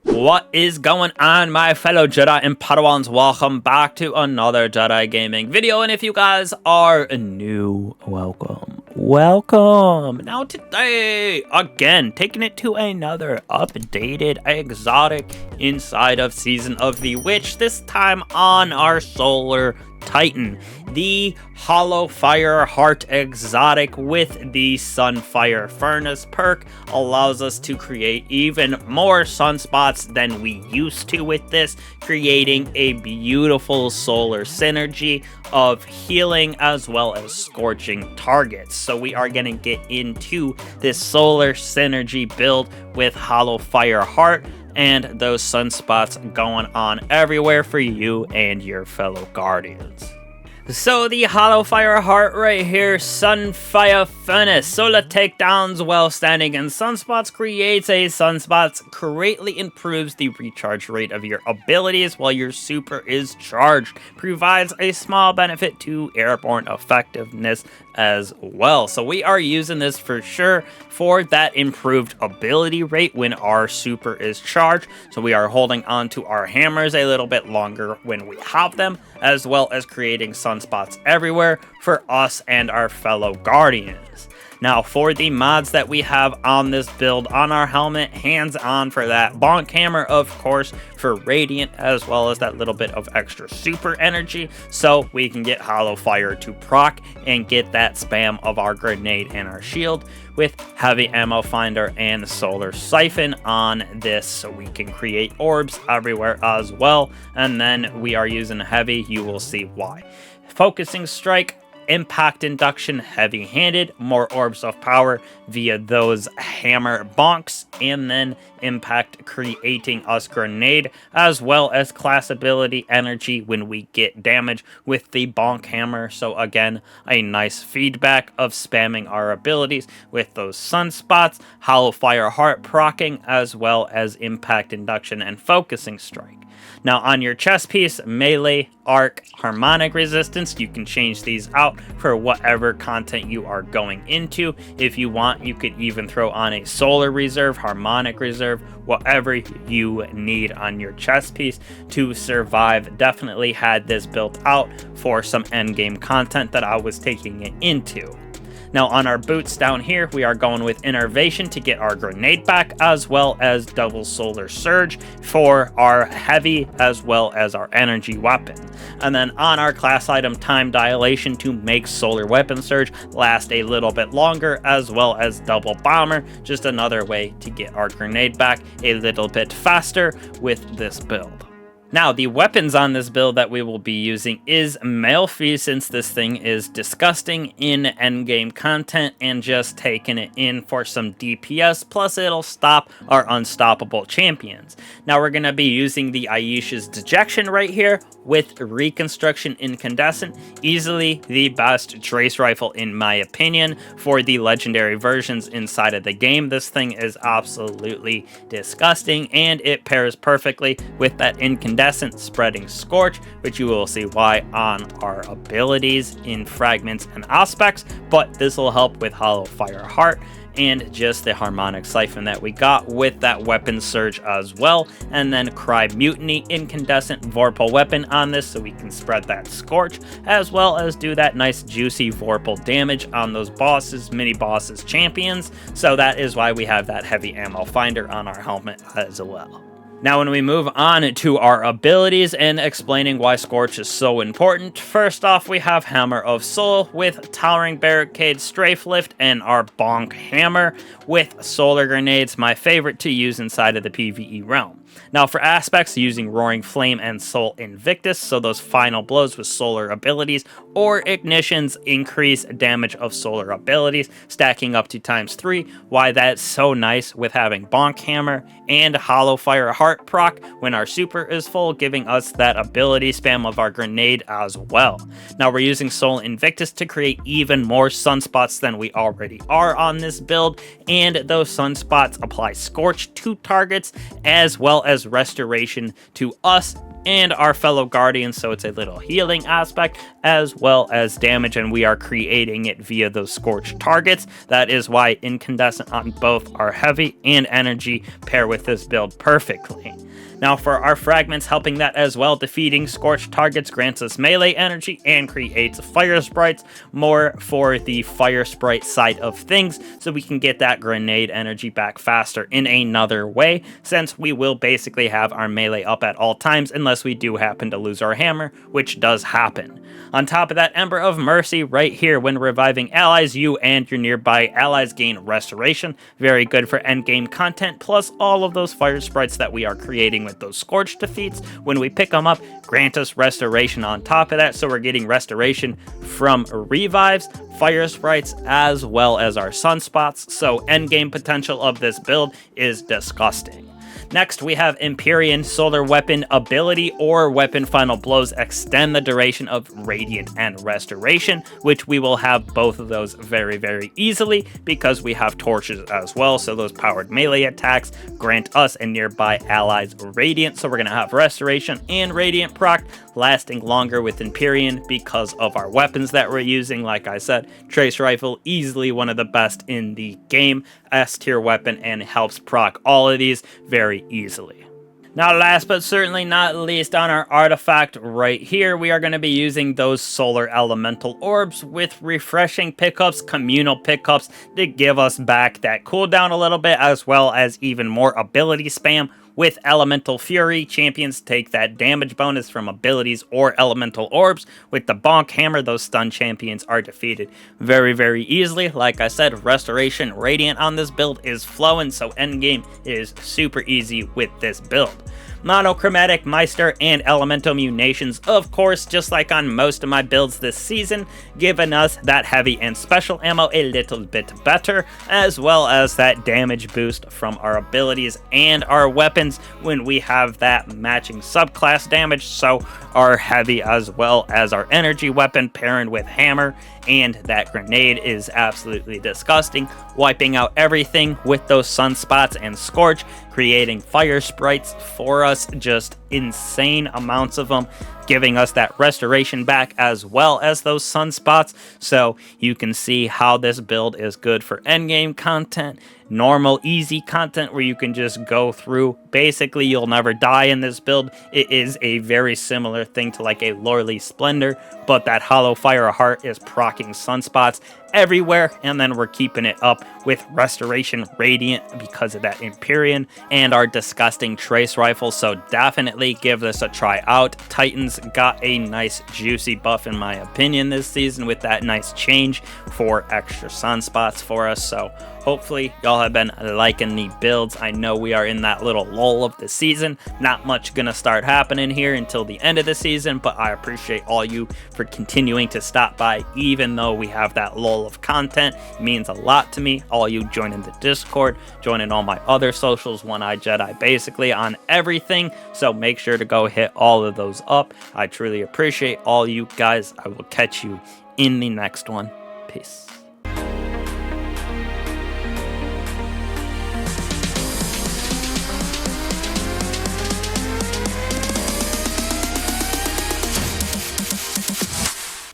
What is going on, my fellow Jedi and Padawans? Welcome back to another Jedi gaming video, and if you guys are new, welcome. Now today, again, taking it to another updated exotic inside of Season of the Witch, this time on our Solar Titan, the Hallowfire Heart exotic with the Sunfire Furnace perk allows us to create even more sunspots than we used to with this, creating a beautiful solar synergy of healing as well as scorching targets. So we are going to get into this solar synergy build with Hallowfire Heart and those sunspots going on everywhere for you and your fellow guardians. So the Hallowfire Heart right here, Sunfire Furnace, solar takedowns while standing in sunspots, creates a sunspots, greatly improves the recharge rate of your abilities while your super is charged, provides a small benefit to airborne effectiveness as well. So we are using this for sure for that improved ability rate when our super is charged. So we are holding on to our hammers a little bit longer when we have them, as well as creating sunspots everywhere for us and our fellow guardians. Now, for the mods that we have on this build, on our helmet, hands-on for that bonk hammer, of course, for radiant, as well as that little bit of extra super energy, so we can get Hallowfire to proc and get that spam of our grenade and our shield with heavy ammo finder and solar siphon on this, so we can create orbs everywhere as well. And then we are using heavy, you will see why. Focusing strike, impact induction, heavy-handed, more orbs of power via those hammer bonks, and then impact creating us grenade, as well as class ability energy when we get damage with the bonk hammer. So again, a nice feedback of spamming our abilities with those sunspots, Hallowfire Heart proccing, as well as impact induction and focusing strike. Now on your chest piece, melee, arc, harmonic resistance, you can change these out for whatever content you are going into. If you want, you could even throw on a solar reserve, harmonic reserve, whatever you need on your chest piece to survive. Definitely had this built out for some endgame content that I was taking it into. Now on our boots down here, we are going with Innervation to get our grenade back, as well as double solar surge for our heavy as well as our energy weapon. And then on our class item, time dilation to make solar weapon surge last a little bit longer, as well as double bomber, just another way to get our grenade back a little bit faster with this build. Now, the weapons on this build that we will be using is Malfi, since this thing is disgusting in endgame content and just taking it in for some DPS, plus it'll stop our unstoppable champions. Now, we're going to be using the Aisha's Dejection right here with Reconstruction Incandescent, easily the best trace rifle in my opinion for the legendary versions inside of the game. This thing is absolutely disgusting, and it pairs perfectly with that incandescent spreading scorch, which you will see why on our abilities in fragments and aspects, but this will help with Hallowfire Heart and just the harmonic siphon that we got with that weapon surge as well. And then Cry Mutiny, incandescent Vorpal weapon on this, so we can spread that scorch, as well as do that nice juicy Vorpal damage on those bosses, mini bosses, champions. So that is why we have that heavy ammo finder on our helmet as well. Now, when we move on to our abilities and explaining why Scorch is so important, first off, we have Hammer of Soul with Towering Barricade, Strafe Lift, and our Bonk Hammer with Solar Grenades, my favorite to use inside of the PvE realm. Now, for aspects, using Roaring Flame and Soul Invictus, so those final blows with solar abilities, or ignitions increase damage of solar abilities, stacking up to ×3. Why that's so nice with having Bonk Hammer and Hallowfire Heart proc when our super is full, giving us that ability spam of our grenade as well. Now, we're using Soul Invictus to create even more sunspots than we already are on this build, and those sunspots apply Scorch to targets as well as restoration to us and our fellow guardians, so it's a little healing aspect as well as damage, and we are creating it via those scorched targets. That is why incandescent on both our heavy and energy pair with this build perfectly. easily. Now for our fragments, helping that as well, defeating scorched targets grants us melee energy and creates fire sprites, more for the fire sprite side of things, so we can get that grenade energy back faster in another way, since we will basically have our melee up at all times unless we do happen to lose our hammer, which does happen. On top of that, Ember of Mercy right here, when reviving allies, you and your nearby allies gain restoration. Very good for endgame content, plus all of those fire sprites that we are creating with those scorch defeats, when we pick them up, grant us restoration on top of that, so we're getting restoration from revives, fire sprites, as well as our sunspots, so endgame potential of this build is disgusting. Next, we have Empyrean Solar Weapon ability or Weapon Final Blows extend the duration of Radiant and Restoration, which we will have both of those very, very easily because we have torches as well, so those powered melee attacks grant us and nearby allies Radiant, so we're going to have Restoration and Radiant proc lasting longer with Empyrean because of our weapons that we're using. Like I said, Trace Rifle, easily one of the best in the game, S tier weapon, and helps proc all of these very easily. Now last but certainly not least, on our artifact right here, we are going to be using those solar elemental orbs with refreshing pickups, communal pickups, to give us back that cooldown a little bit, as well as even more ability spam. With Elemental Fury, champions take that damage bonus from abilities or elemental orbs. With the Bonk Hammer, those stun champions are defeated very, very easily. Like I said, Restoration Radiant on this build is flowing, so endgame is super easy with this build. Monochromatic Meister and Elemental Munitions, of course, just like on most of my builds this season, giving us that heavy and special ammo a little bit better, as well as that damage boost from our abilities and our weapons when we have that matching subclass damage, so our heavy as well as our energy weapon pairing with hammer, and that grenade is absolutely disgusting, wiping out everything with those sunspots and scorch, creating fire sprites for us, just insane amounts of them, giving us that restoration back as well as those sunspots. So you can see how this build is good for endgame content, normal easy content where you can just go through. Basically, you'll never die in this build. It is a very similar thing to like a Loreley Splendor, but that Hallowfire Heart is proccing sunspots everywhere, and then we're keeping it up with Restoration Radiant because of that Empyrean and our disgusting Trace Rifle, so definitely give this a try out. Titans got a nice juicy buff in my opinion this season with that nice change for extra sunspots for us, so hopefully y'all have been liking the builds. I know we are in that little lull of the season, not much gonna start happening here until the end of the season, but I appreciate all you for continuing to stop by even though we have that lull of content. It means a lot to me, all you joining the Discord, joining all my other socials, One-Eyed Jedi, basically on everything, so make sure to go hit all of those up. I truly appreciate all you guys. I will catch you in the next one. Peace.